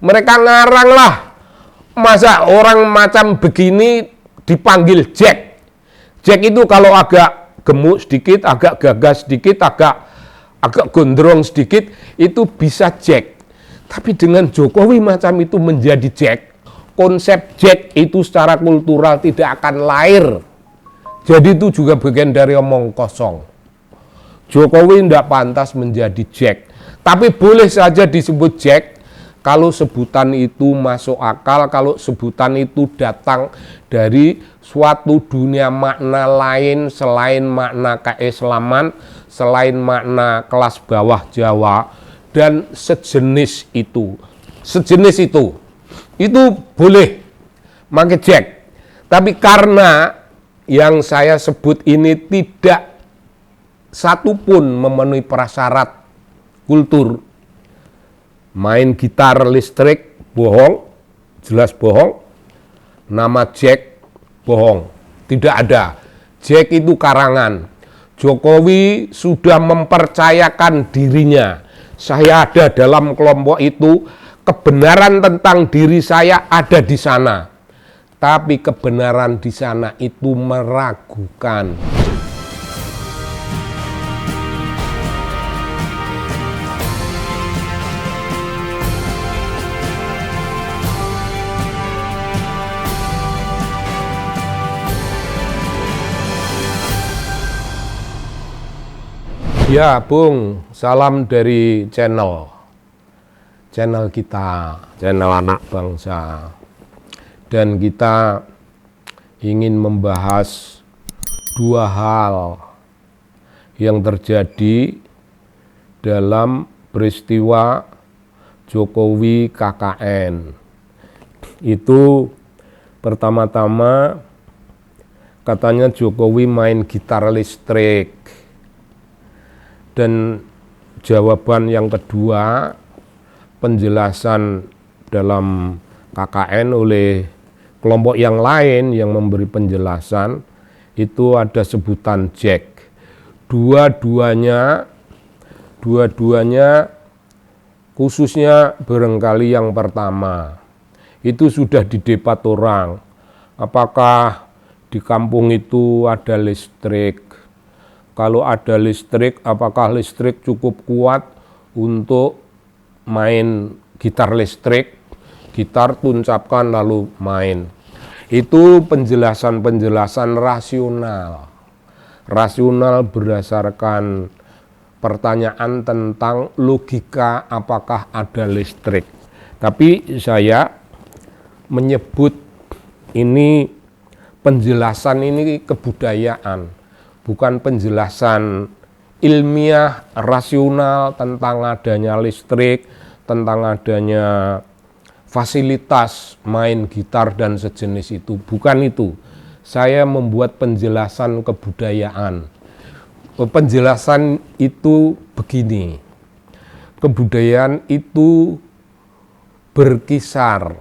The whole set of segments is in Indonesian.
Mereka ngarang lah. Masa orang macam begini dipanggil Jack. Jack itu kalau agak gemuk sedikit, agak gagas sedikit, agak gondrong sedikit, itu bisa Jack. Tapi dengan Jokowi macam itu menjadi Jack, konsep Jack itu secara kultural tidak akan lahir. Jadi itu juga bagian dari omong kosong. Jokowi tidak pantas menjadi Jack. Tapi boleh saja disebut Jack kalau sebutan itu masuk akal, kalau sebutan itu datang dari suatu dunia makna lain selain makna keislaman, selain makna kelas bawah Jawa, dan sejenis itu. Sejenis itu boleh pakai Jack. Tapi karena yang saya sebut ini tidak satupun memenuhi prasyarat kultur, main gitar listrik bohong, jelas bohong. Nama Jack bohong, tidak ada. Jack itu karangan. Jokowi sudah mempercayakan dirinya. Saya ada dalam kelompok itu, kebenaran tentang diri saya ada di sana. Tapi kebenaran di sana itu meragukan. Ya Bung, salam dari channel kita, channel anak bangsa. Dan kita ingin membahas dua hal yang terjadi dalam peristiwa Jokowi KKN. Itu pertama-tama katanya Jokowi main gitar listrik. Dan jawaban yang kedua, penjelasan dalam KKN oleh kelompok yang lain yang memberi penjelasan, itu ada sebutan Jack. Dua-duanya khususnya barangkali yang pertama, itu sudah didebat orang. Apakah di kampung itu ada listrik? Kalau ada listrik, apakah listrik cukup kuat untuk main gitar listrik? Gitar tuncapkan lalu main. Itu penjelasan-penjelasan rasional. Rasional berdasarkan pertanyaan tentang logika apakah ada listrik. Tapi saya menyebut ini penjelasan ini kebudayaan. Bukan penjelasan ilmiah, rasional tentang adanya listrik, tentang adanya fasilitas main gitar dan sejenis itu. Bukan itu. Saya membuat penjelasan kebudayaan. Penjelasan itu begini. Kebudayaan itu berkisar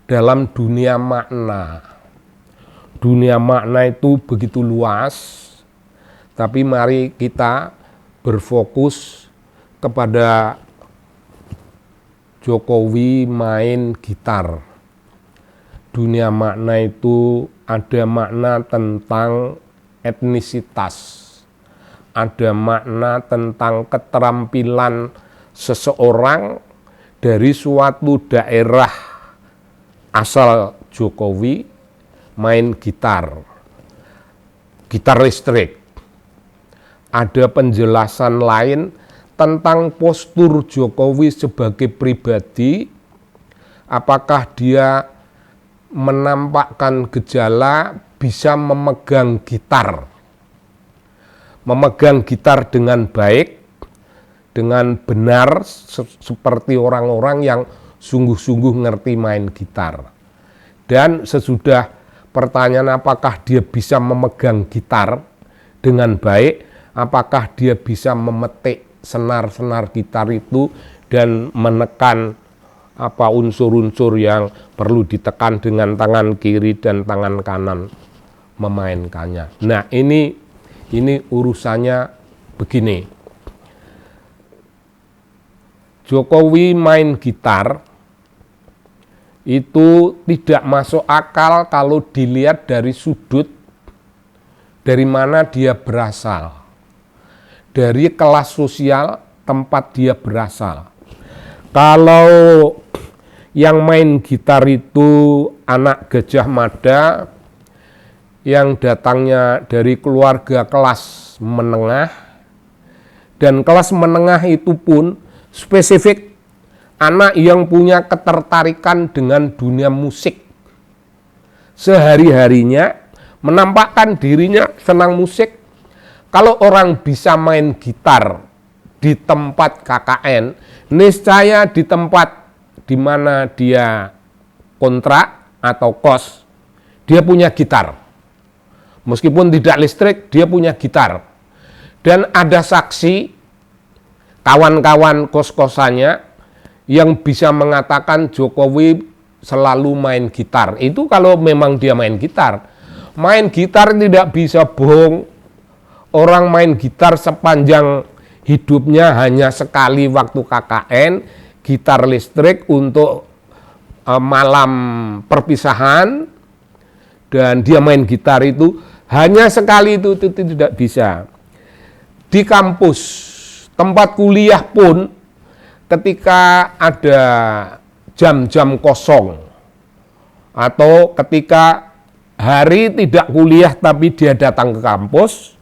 dalam dunia makna. Dunia makna itu begitu luas, tapi mari kita berfokus kepada Jokowi main gitar. Dunia makna itu ada makna tentang etnisitas, ada makna tentang keterampilan seseorang dari suatu daerah asal Jokowi main gitar listrik. Ada penjelasan lain tentang postur Jokowi sebagai pribadi, apakah dia menampakkan gejala bisa memegang gitar dengan baik, dengan benar, seperti orang-orang yang sungguh-sungguh ngerti main gitar. Dan sesudah pertanyaan apakah dia bisa memegang gitar dengan baik, apakah dia bisa memetik senar-senar gitar itu dan menekan unsur-unsur yang perlu ditekan dengan tangan kiri dan tangan kanan memainkannya. Nah, ini urusannya begini. Jokowi main gitar itu tidak masuk akal kalau dilihat dari sudut dari mana dia berasal, dari kelas sosial tempat dia berasal. Kalau yang main gitar itu anak Gajah Mada yang datangnya dari keluarga kelas menengah, dan kelas menengah itu pun spesifik anak yang punya ketertarikan dengan dunia musik. Sehari-harinya menampakkan dirinya senang musik. Kalau orang bisa main gitar di tempat KKN, niscaya di tempat di mana dia kontrak atau kos, dia punya gitar. Meskipun tidak listrik, dia punya gitar. Dan ada saksi kawan-kawan kos-kosannya yang bisa mengatakan Jokowi selalu main gitar. Itu kalau memang dia main gitar. Main gitar tidak bisa bohong. Orang main gitar sepanjang hidupnya hanya sekali waktu KKN, gitar listrik untuk malam perpisahan, dan dia main gitar itu hanya sekali, itu tidak bisa. Di kampus, tempat kuliah pun, ketika ada jam-jam kosong atau ketika hari tidak kuliah tapi dia datang ke kampus,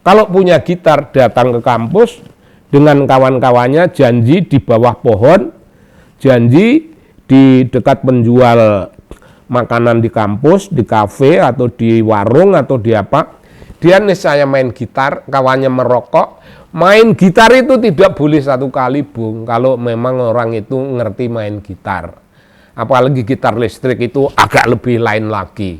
kalau punya gitar datang ke kampus dengan kawan-kawannya, janji di bawah pohon, janji di dekat penjual makanan di kampus, di kafe atau di warung atau di apa, dia niscaya main gitar, kawannya merokok. Main gitar itu tidak boleh satu kali, Bung, kalau memang orang itu ngerti main gitar. Apalagi gitar listrik itu agak lebih lain lagi.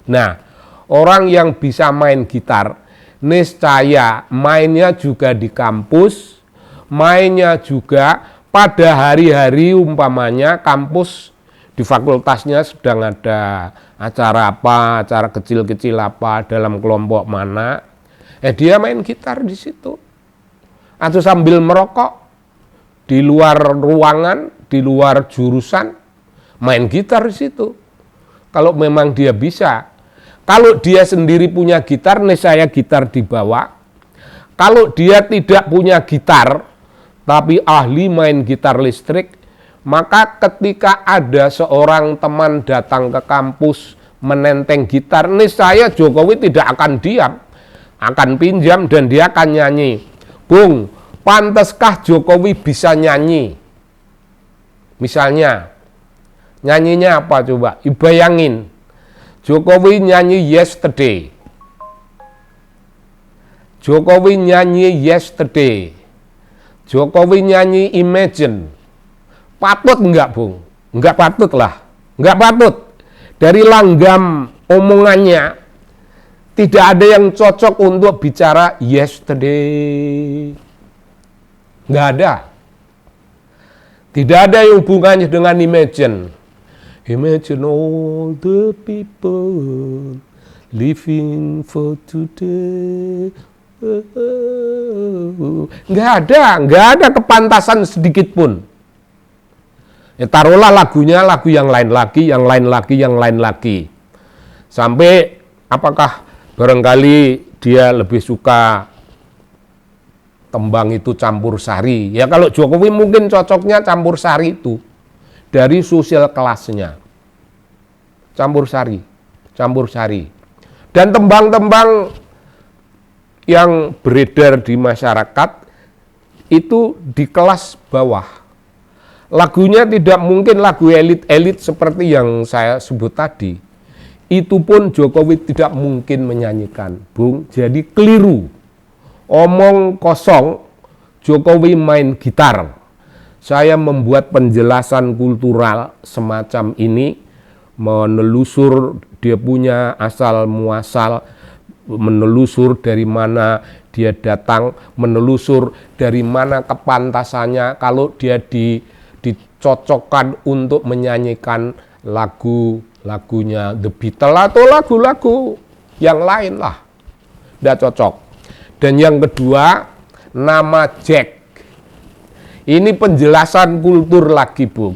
Nah, orang yang bisa main gitar, niscaya mainnya juga di kampus, mainnya juga pada hari-hari umpamanya kampus di fakultasnya sedang ada acara apa, acara kecil-kecil apa, dalam kelompok mana, dia main gitar di situ. Atau sambil merokok di luar ruangan, di luar jurusan, main gitar di situ. Kalau memang dia bisa. Kalau dia sendiri punya gitar, niscaya gitar dibawa. Kalau dia tidak punya gitar, tapi ahli main gitar listrik, maka ketika ada seorang teman datang ke kampus menenteng gitar, niscaya Jokowi tidak akan diam, akan pinjam dan dia akan nyanyi. Bung, pantaskah Jokowi bisa nyanyi? Misalnya, nyanyinya apa coba? Bayangin, Jokowi nyanyi Yesterday. Jokowi nyanyi Yesterday. Jokowi nyanyi Imagine. Patut enggak, Bung? Enggak patut lah. Enggak patut. Dari langgam omongannya, tidak ada yang cocok untuk bicara Yesterday. Enggak ada. Tidak ada yang hubungannya dengan Imagine. Imagine all the people living for today. Enggak ada kepantasan sedikit pun. Taruhlah lagunya lagu yang lain lagi, yang lain lagi, yang lain lagi. Sampai apakah barangkali dia lebih suka tembang itu campur sari. Ya kalau Jokowi mungkin cocoknya campur sari itu. Dari sosial kelasnya. Campur sari. Dan tembang-tembang yang beredar di masyarakat itu di kelas bawah. Lagunya tidak mungkin lagu elit-elit seperti yang saya sebut tadi. Itu pun Jokowi tidak mungkin menyanyikan, Bung. Jadi keliru. Omong kosong, Jokowi main gitar. Saya membuat penjelasan kultural semacam ini, menelusur dia punya asal muasal, menelusur dari mana dia datang, menelusur dari mana kepantasannya kalau dia dicocokkan untuk menyanyikan lagunya The Beatles atau lagu-lagu yang lain lah. Tidak cocok. Dan yang kedua, nama Jack. Ini penjelasan kultur lagi, Bung.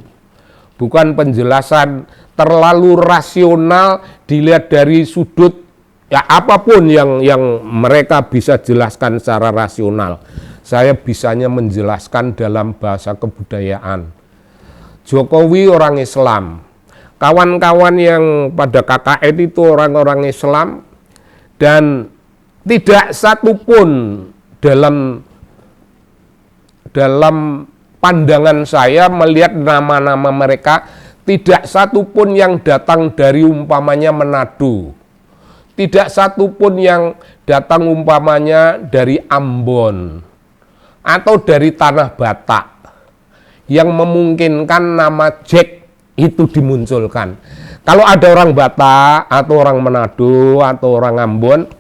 bukan penjelasan terlalu rasional dilihat dari sudut ya apapun yang mereka bisa jelaskan secara rasional. Saya bisanya menjelaskan dalam bahasa kebudayaan. Jokowi orang Islam, kawan-kawan yang pada KKN itu orang-orang Islam, dan tidak satupun dalam pandangan saya melihat nama-nama mereka, tidak satupun yang datang dari umpamanya Manado, tidak satupun yang datang umpamanya dari Ambon atau dari Tanah Batak yang memungkinkan nama Jack itu dimunculkan. Kalau ada orang Batak atau orang Manado atau orang Ambon,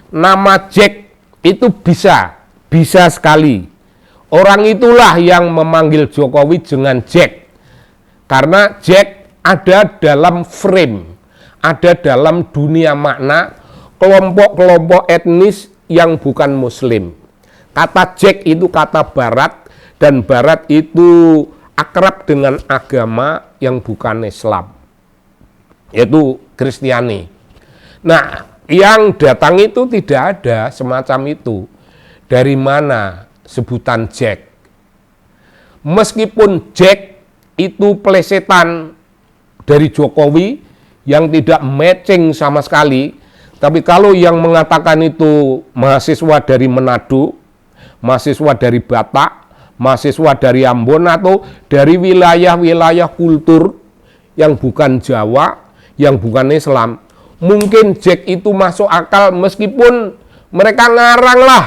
nama Jack itu bisa sekali. Orang itulah yang memanggil Jokowi dengan Jack. Karena Jack ada dalam frame, ada dalam dunia makna kelompok-kelompok etnis yang bukan Muslim. Kata Jack itu kata Barat, dan Barat itu akrab dengan agama yang bukan Islam, yaitu Kristiani. Nah, yang datang itu tidak ada semacam itu. Dari mana sebutan Jack? Meskipun Jack itu plesetan dari Jokowi yang tidak matching sama sekali, tapi kalau yang mengatakan itu mahasiswa dari Manado, mahasiswa dari Batak, mahasiswa dari Ambon, atau dari wilayah-wilayah kultur yang bukan Jawa, yang bukan Islam, mungkin Jack itu masuk akal meskipun mereka ngarang lah.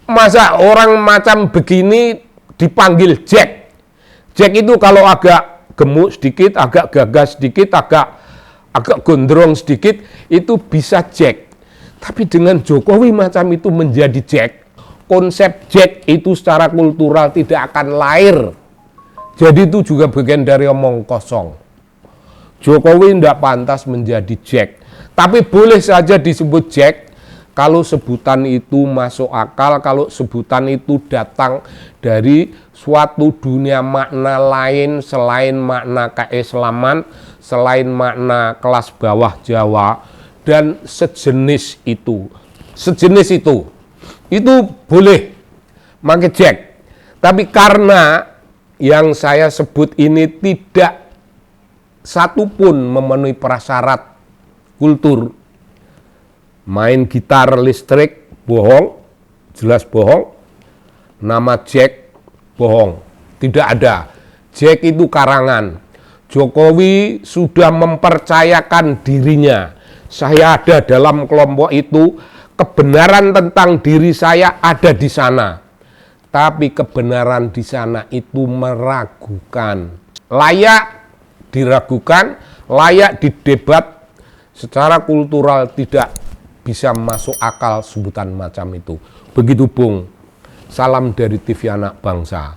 Masa orang macam begini dipanggil Jack? Jack itu kalau agak gemuk sedikit, agak gagas sedikit, agak gondrong sedikit, itu bisa Jack. Tapi dengan Jokowi macam itu menjadi Jack, konsep Jack itu secara kultural tidak akan lahir. Jadi itu juga bagian dari omong kosong. Jokowi tidak pantas menjadi Jack. Tapi boleh saja disebut Jack kalau sebutan itu masuk akal, kalau sebutan itu datang dari suatu dunia makna lain selain makna keislaman, selain makna kelas bawah Jawa, dan sejenis itu. Sejenis itu boleh pakai Jack. Tapi karena yang saya sebut ini tidak satupun memenuhi prasyarat kultur, main gitar listrik bohong, jelas bohong, nama Jack bohong, tidak ada. Jack itu karangan. Jokowi sudah mempercayakan dirinya, saya ada dalam kelompok itu, kebenaran tentang diri saya ada di sana. Tapi kebenaran di sana itu meragukan, layak diragukan, layak didebat. Secara kultural tidak bisa masuk akal sebutan macam itu. Begitu Bung, salam dari TV Anak Bangsa.